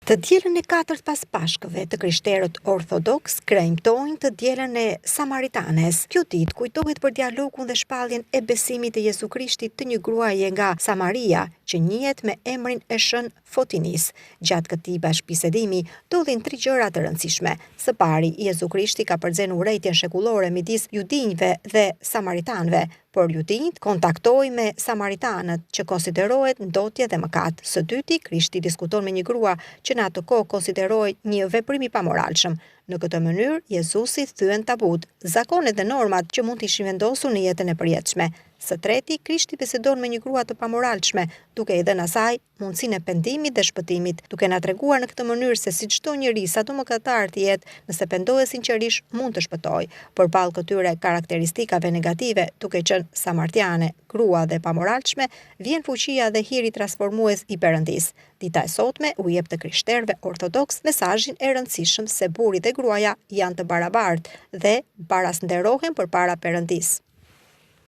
Të dielën e 4 pas Pashkëve të krishterët ortodoks kremtojnë të dielën e Samaritanes. Kjo ditë kujtohet për dialogun dhe shpalljen e besimit të Jezu Krishtit të një gruaje nga Samaria, që njihet me emrin e shën Fotinis. Gjatë këtij bashkëbisedimi ndodhin 3 gjëra të rëndësishme. Së pari, Jezu Krishti ka përzier urrejtjen shekullore midis judinjve dhe samaritanëve, por judinjt kontaktoi me samaritanët, që konsiderohet ndotje dhe mëkat. Së dyti, Krishti diskuton me një grua që në atë kohë konsiderohej një veprim i pamoralshëm. Në këtë mënyrë, Jezusi thyen tabut, zakonet dhe normat që mund të ishin vendosur në jetën e përjetshme. Së treti, Krishti bisedon me një grua të pamoralshme, duke i dhënë asaj mundësinë e pendimit dhe shpëtimit, duke na treguar në këtë mënyrë se si çdo njeri, sado mëkatar të jetë, nëse pendohet sinqerisht, mund të shpëtojë. Përballë këtyre karakteristikave negative, duke qenë samartiane, grua dhe pamoralshme, vjen fuqia dhe hiri transformues i Perëndisë. Dita e sotme u jep të krishterëve ortodoks mesazhin e rëndësishëm se burri dhe gruaja janë të barabartë dhe barasnderohen përpara Perëndisë.